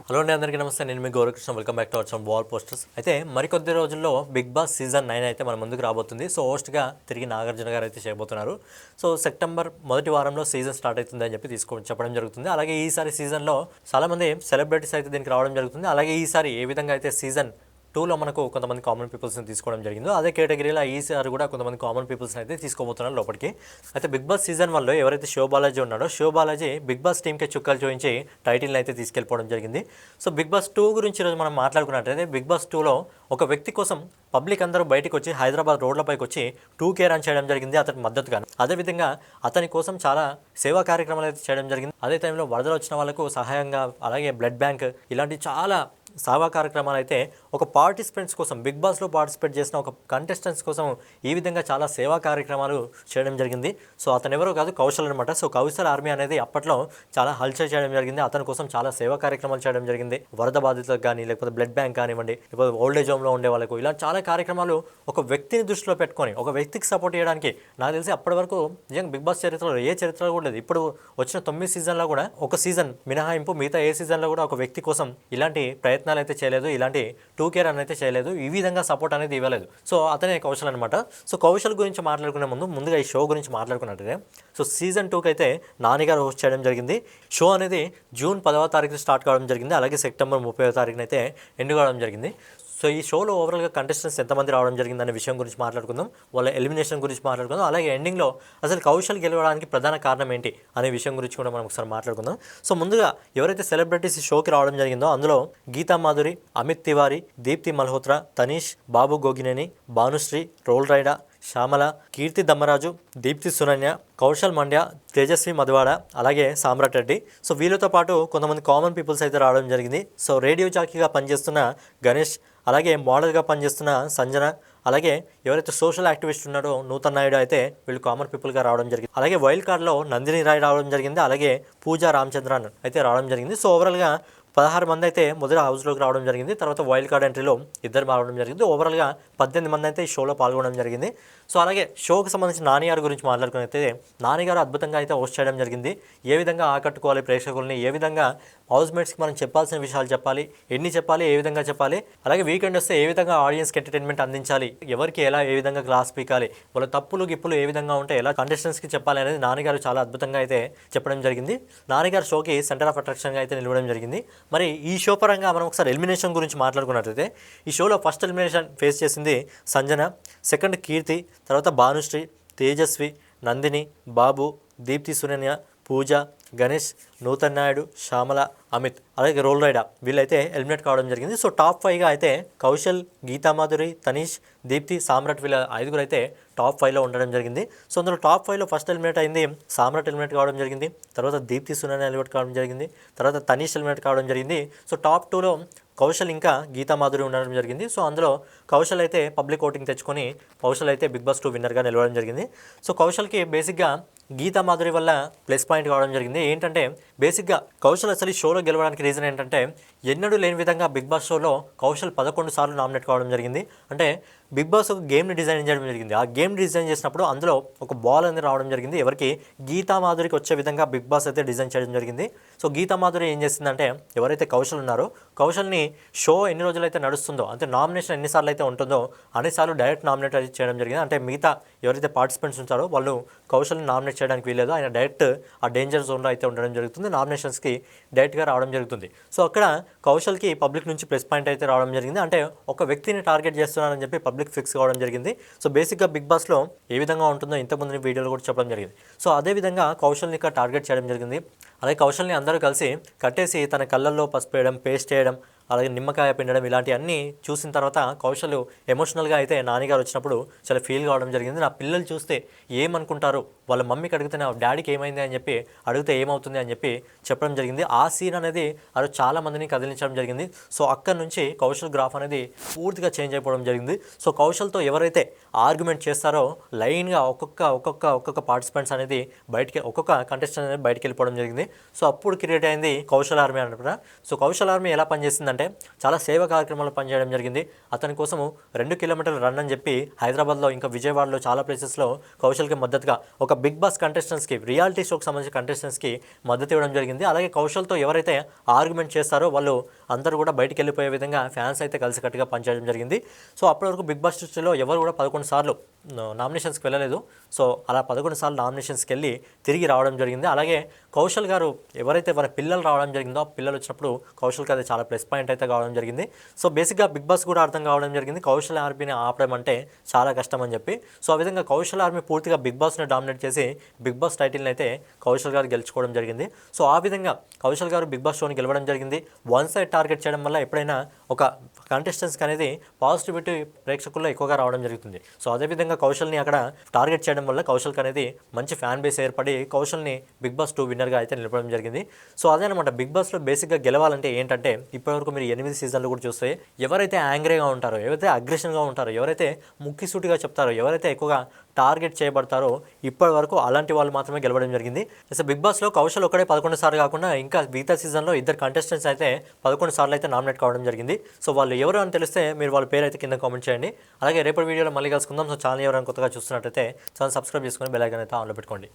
Hello అండి, అందరికీ నమస్తే. నేను మీ Gaurakrishna. Welcome back to our channel wall posters. అయితే మరికొద్ది రోజుల్లో బిగ్ బాస్ సీజన్ 9 అయితే మన ముందుకు రాబోతుంది. సో హోస్ట్గా తిరిగి నాగార్జున గారు అయితే చేయబోతున్నారు. సో సెప్టెంబర్ మొదటి వారంలో సీజన్ స్టార్ట్ అవుతుంది అని చెప్పి చెప్పడం జరుగుతుంది. అలాగే ఈసారి సీజన్లో చాలామంది సెలబ్రిటీస్ అయితే దీనికి రావడం జరుగుతుంది. అలాగే ఈసారి ఏ విధంగా అయితే సీజన్ 2లో మనకు కొంతమంది కామన్ పీపుల్స్ని తీసుకోవడం జరిగిందో అదే కేటగిరీలో ఈసారి కూడా కొంతమంది కామన్ పీపుల్స్ని అయితే తీసుకోబోతున్నారు లోపలికి. అయితే బిగ్ బాస్ సీజన్ 1లో ఎవరైతే శివ బాలాజీ ఉన్నాడో శివ బాలాజీ బిగ్ బాస్ టీంకి చుక్కలు చూపించి టైటిల్ని అయితే తీసుకెళ్ళిపోవడం జరిగింది. సో బిగ్ బాస్ 2 గురించి ఈరోజు మనం మాట్లాడుకున్నట్టయితే బిగ్ బాస్ 2లో ఒక వ్యక్తి కోసం పబ్లిక్ అందరూ బయటకు వచ్చి హైదరాబాద్ రోడ్లపైకి వచ్చి 2K రన్ చేయడం జరిగింది అతనికి మద్దతుగా. అదేవిధంగా అతని కోసం చాలా సేవా కార్యక్రమాలు అయితే చేయడం జరిగింది. అదే టైంలో వరదలు వచ్చిన వాళ్ళకు సహాయంగా, అలాగే బ్లడ్ బ్యాంక్, ఇలాంటి చాలా సేవా కార్యక్రమాలు అయితే ఒక పార్టిసిపెంట్స్ కోసం, బిగ్ బాస్లో పార్టిసిపేట్ చేసిన ఒక కంటెస్టెంట్స్ కోసం ఈ విధంగా చాలా సేవా కార్యక్రమాలు చేయడం జరిగింది. సో అతను ఎవరో కాదు, కౌశల్ అనమాట. సో కౌశల్ ఆర్మీ అనేది అప్పట్లో చాలా హల్చల్ చేయడం జరిగింది. అతని కోసం చాలా సేవా కార్యక్రమాలు చేయడం జరిగింది. వరద బాధితులకు కానీ, లేకపోతే బ్లడ్ బ్యాంక్ కానివ్వండి, లేకపోతే ఓల్డేజ్ హోమ్లో ఉండే వాళ్ళకు, ఇలా చాలా కార్యక్రమాలు ఒక వ్యక్తిని దృష్టిలో పెట్టుకొని ఒక వ్యక్తికి సపోర్ట్ చేయడానికి. నాకు తెలిసి అప్పటి వరకు నిజంగా బిగ్ బాస్ చరిత్రలో ఏ చరిత్రలో కూడా లేదు. ఇప్పుడు వచ్చిన 9 సీజన్లో కూడా ఒక సీజన్ మినహాయింపు మిగతా ఏ సీజన్లో కూడా ఒక వ్యక్తి కోసం ఇలాంటి ప్రయత్నాలు అయితే చేయలేదు, ఇలాంటి 2K రన్ అయితే చేయలేదు, ఈ విధంగా సపోర్ట్ అనేది ఇవ్వలేదు. సో అతనే కౌశల్ అనమాట. సో కౌశల్ గురించి మాట్లాడుకునే ముందుగా ఈ షో గురించి మాట్లాడుకున్నట్టే, సో సీజన్ 2కి అయితే నాని గారు హోస్ట్ చేయడం జరిగింది. షో అనేది జూన్ 10వ తారీఖు స్టార్ట్ కావడం జరిగింది. అలాగే సెప్టెంబర్ 30వ తారీఖున అయితే ఎండ్ కావడం జరిగింది. సో ఈ షోలో ఓవరాల్గా కంటెస్టెంట్స్ ఎంతమంది రావడం జరిగింది అనే విషయం గురించి మాట్లాడుకుందాం. వాళ్ళ ఎలిమినేషన్ గురించి మాట్లాడుకుందాం. అలాగే ఎండింగ్లో అసలు కౌశల్ గెలవడానికి ప్రధాన కారణం ఏంటి అనే విషయం గురించి కూడా మనం ఒకసారి మాట్లాడుకుందాం. సో ముందుగా ఎవరైతే సెలబ్రిటీస్ ఈ షోకి రావడం జరిగిందో అందులో గీతా మాధురి, అమిత్ తివారీ, దీప్తి మల్హోత్రా, తనీష్, బాబు గోగినేని, భానుశ్రీ, రోల్ రైడా, శ్యామల, కీర్తి దమ్మరాజు, దీప్తి సునన్య, కౌశల్ మండ్య, తేజస్వి మధువాడ, అలాగే సామ్రాట్ రెడ్డి. సో వీళ్ళతో పాటు కొంతమంది కామన్ పీపుల్స్ అయితే రావడం జరిగింది. సో రేడియో జాకీగా పనిచేస్తున్న గణేష్, అలాగే మోడల్గా పనిచేస్తున్న సంజన, అలాగే ఎవరైతే సోషల్ యాక్టివిస్ట్ ఉన్నాడో నూతన్ నాయుడు అయితే వీళ్ళు కామన్ పీపుల్గా రావడం జరిగింది. అలాగే వైల్డ్ కార్డ్లో నందిని రాయ్ రావడం జరిగింది. అలాగే పూజా రామచంద్రన్ అయితే రావడం జరిగింది. సో ఓవరాల్గా 16 మంది అయితే మొదటి హౌస్లోకి రావడం జరిగింది. తర్వాత వైల్డ్ కార్డ్ ఎంట్రీలో 2 రావడం జరిగింది. ఓవరాల్గా 18 మంది అయితే ఈ షోలో పాల్గొనడం జరిగింది. సో అలాగే షోకి సంబంధించి నాని గారి గురించి మాట్లాడుకున్నైతే నాని గారు అద్భుతంగా అయితే హోస్ట్ చేయడం జరిగింది. ఏ విధంగా ఆకట్టుకోవాలి ప్రేక్షకుల్ని, ఏ విధంగా హౌస్మేట్స్కి మనం చెప్పాల్సిన విషయాలు చెప్పాలి, ఎన్ని చెప్పాలి, ఏ విధంగా చెప్పాలి, అలాగే వీకెండ్ వస్తే ఏ విధంగా ఆడియన్స్కి ఎంటర్టైన్మెంట్ అందించాలి, ఎవరికి ఎలా ఏ విధంగా క్లాస్ పీకాలి, వాళ్ళ తప్పులు గిప్పులు ఏ విధంగా ఉంటే ఎలా కంటెస్టెంట్స్కి చెప్పాలి అనేది నాన్నగారు చాలా అద్భుతంగా అయితే చెప్పడం జరిగింది. నాన్నగారు షోకి సెంటర్ ఆఫ్ అట్రాక్షన్గా అయితే నిలవడం జరిగింది. మరి ఈ షో పరంగా మనం ఒకసారి ఎలిమినేషన్ గురించి మాట్లాడుకున్నట్లయితే ఈ షోలో ఫస్ట్ ఎలిమినేషన్ ఫేస్ చేసింది సంజన, సెకండ్ కీర్తి, తర్వాత భానుశ్రీ, తేజస్వి, నందిని, బాబు, దీప్తి సునన్య, పూజ, గణేష్, నూతన్ నాయుడు, శ్యామల, అమిత్, అలాగే రోల్ రైడా వీళ్ళైతే ఎలిమినేట్ కావడం జరిగింది. సో టాప్ 5గా అయితే కౌశల్, గీతామాధురి, తనీష్, దీప్తి, సామ్రాట్ వీళ్ళ 5గురు అయితే టాప్ 5లో ఉండడం జరిగింది. సో అందులో టాప్ 5లో ఫస్ట్ ఎలిమినేట్ అయింది సామ్రాట్ ఎలిమినేట్ కావడం జరిగింది. తర్వాత దీప్తి సునన్య ఎలిమినేట్ కావడం జరిగింది. తర్వాత తనీష్ ఎలిమినేట్ కావడం జరిగింది. సో టాప్ 2లో కౌశల్ ఇంకా గీతామాధురి ఉండడం జరిగింది. సో అందులో కౌశల్ అయితే పబ్లిక్ ఓటింగ్ తెచ్చుకొని కౌశల్ అయితే బిగ్ బాస్ 2 విన్నర్గా నిలవడం జరిగింది. సో కౌశల్కి బేసిక్గా గీతామాధురి వల్ల ప్లస్ పాయింట్ కావడం జరిగింది. ఏంటంటే బేసిక్గా కౌశల్ అసలు ఈ షోలో గెలవడానికి రీజన్ ఏంటంటే ఎన్నడూ లేని విధంగా బిగ్ బాస్ షోలో కౌశల్ 11 సార్లు నామినేట్ కావడం జరిగింది. అంటే బిగ్ బాస్ ఒక గేమ్ని డిజైన్ చేయడం జరిగింది. ఆ గేమ్ డిజైన్ చేసినప్పుడు అందులో ఒక బాల్ అనేది రావడం జరిగింది. ఎవరికి గీతామాధురికి వచ్చే విధంగా బిగ్ బాస్ అయితే డిజైన్ చేయడం జరిగింది. సో గీతామాధురి ఏం చేసిందంటే ఎవరైతే కౌశల్ ఉన్నారో కౌశల్ని షో ఎన్ని రోజులు అయితే నడుస్తుందో, అంటే నామినేషన్ ఎన్నిసార్లు అయితే ఉంటుందో అన్నిసార్లు డైరెక్ట్ నామినేట్ అయితే చేయడం జరిగింది. అంటే మిగతా ఎవరైతే పార్టిసిపెంట్స్ ఉంటారో వాళ్ళు కౌశల్ని నామినేట్ చేయడానికి వీలేదు. ఆయన డైరెక్ట్ ఆ డేంజర్ జోన్లో అయితే ఉండడం జరుగుతుంది. నామినేషన్స్కి డైరెక్ట్గా రావడం జరుగుతుంది. సో అక్కడ కౌశల్కి పబ్లిక్ నుంచి ప్లస్ పాయింట్ అయితే రావడం జరిగింది. అంటే ఒక వ్యక్తిని టార్గెట్ చేస్తున్నారని చెప్పి పబ్లిక్ ఫిక్స్ కావడం జరిగింది. సో బేసిక్గా బిగ్ బాస్లో ఏ విధంగా ఉంటుందో ఇంతకుముందు వీడియోలో కూడా చెప్పడం జరిగింది. సో అదేవిధంగా కౌశల్ని ఇక్కడ టార్గెట్ చేయడం జరిగింది. అలాగే కౌశల్ని అందరూ కలిసి కట్టేసి తన కళ్ళల్లో పసుపు వేయడం, పేస్ట్ చేయడం, అలాగే నిమ్మకాయ పిండడం ఇలాంటివన్నీ చూసిన తర్వాత కౌశల్ ఎమోషనల్గా అయితే నాన్నగారు వచ్చినప్పుడు చాలా ఫీల్ కావడం జరిగింది. నా పిల్లలు చూస్తే ఏమనుకుంటారు, వాళ్ళ మమ్మీకి అడిగితే నా డాడీకి ఏమైంది అని చెప్పి అడిగితే ఏమవుతుంది అని చెప్పి చెప్పడం జరిగింది. ఆ సీన్ అనేది అది చాలా మందిని కదిలించడం జరిగింది. సో అక్కడి నుంచి కౌశల్ గ్రాఫ్ అనేది పూర్తిగా చేంజ్ అయిపోవడం జరిగింది. సో కౌశల్తో ఎవరైతే ఆర్గ్యుమెంట్ చేస్తారో లైన్గా ఒక్కొక్క పార్టిసిపెంట్స్ అనేది ఒక్కొక్క కంటెస్టెంట్ అనేది బయటికి వెళ్ళిపోవడం జరిగింది. సో అప్పుడు క్రియేట్ అయింది కౌశల్ ఆర్మీ అనమాట. సో కౌశల్ ఆర్మీ ఎలా పనిచేసిందంటే చాలా సేవా కార్యక్రమాలు పనిచేయడం జరిగింది. అతని కోసము 2 కిలోమీటర్ల రన్ అని చెప్పి హైదరాబాద్లో ఇంకా విజయవాడలో చాలా ప్లేసెస్లో కౌశల్కి మద్దతుగా ఒక బిగ్ బాస్ కంటెస్టెంట్స్కి, రియాలిటీ షోకి సంబంధించిన కంటెస్టెంట్స్కి మద్దతు ఇవ్వడం జరిగింది. అలాగే కౌశల్తో ఎవరైతే ఆర్గ్యుమెంట్ చేస్తారో వాళ్ళు అందరూ కూడా బయటికి వెళ్ళిపోయే విధంగా ఫ్యాన్స్ అయితే కలిసికట్టుగా పనిచేయడం జరిగింది. సో అప్పటి వరకు బిగ్ బాస్ సృష్టిలో ఎవరు కూడా 11 సార్లు నామినేషన్స్కి వెళ్ళలేదు. సో అలా 11 సార్లు నామినేషన్స్కి వెళ్ళి తిరిగి రావడం జరిగింది. అలాగే కౌశల్ గారు ఎవరైతే మన పిల్లలు రావడం జరిగిందో ఆ పిల్లలు వచ్చినప్పుడు కౌశల్కి అది చాలా ప్లస్ పాయింట్ అయితే కావడం జరిగింది. సో బేసిక్గా బిగ్ బాస్ కూడా అర్థం కావడం జరిగింది కౌశల్ ఆర్మీని ఆపడం అంటే చాలా కష్టం అని చెప్పి. సో ఆ విధంగా కౌశల్ ఆర్మీ పూర్తిగా బిగ్ బాస్ని డామినేట్ చేసి బిగ్ బాస్ టైటిల్ని అయితే కౌశల్ గారు గెలుచుకోవడం జరిగింది. సో ఆ విధంగా కౌశల్ గారు బిగ్ బాస్ షోని గెలవడం జరిగింది. వన్ సైడ్ టార్గెట్ చేయడం వల్ల ఎప్పుడైనా ఒక కంటెస్టెంట్స్కి అనేది పాజిటివిటీ ప్రేక్షకుల్లో ఎక్కువగా రావడం జరుగుతుంది. సో అదేవిధంగా కౌశల్ని అక్కడ టార్గెట్ చేయడం వల్ల కౌశల్కి అనేది మంచి ఫ్యాన్ బేస్ ఏర్పడి కౌశల్ని బిగ్ బాస్ 2 విన్నర్గా అయితే నిలపడం జరిగింది. సో అదేనమాట బిగ్ బాస్లో బేసిక్గా గెలవాలంటే ఏంటంటే ఇప్పటివరకు మీరు 8 సీజన్లు కూడా చూస్తే ఎవరైతే యాంగ్రీగా ఉంటారో, ఎవరైతే అగ్రెషన్గా ఉంటారో, ఎవరైతే ముక్కిసూటిగా చెప్తారో, ఎవరైతే ఎక్కువగా టార్గెట్ చేయబడతారో ఇప్పటి వరకు అలాంటి వాళ్ళు మాత్రమే గెలవడం జరిగింది. సో బిగ్ బాస్లో కౌశల్ ఒకడే 11 సార్లు కాకుండా ఇంకా మిగతా సీజన్లో 2 కంటెస్టెంట్స్ అయితే 11 సార్లు అయితే నామినేట్ కావడం జరిగింది. సో వాళ్ళు ఎవరు అని తెలిస్తే మీరు వాళ్ళ పేరు అయితే కింద కామెంట్ చేయండి. అలాగే రేపటి వీడియోలో మళ్ళీ కలుసుకుందాం. సో ఛానల్ ఎవరైనా కొత్తగా చూస్తున్నట్టయితే ఛానల్ సబ్స్క్రైబ్ చేసుకొని బెల్ ఐకాన్ అయితే ఆన్లో పెట్టుకోండి.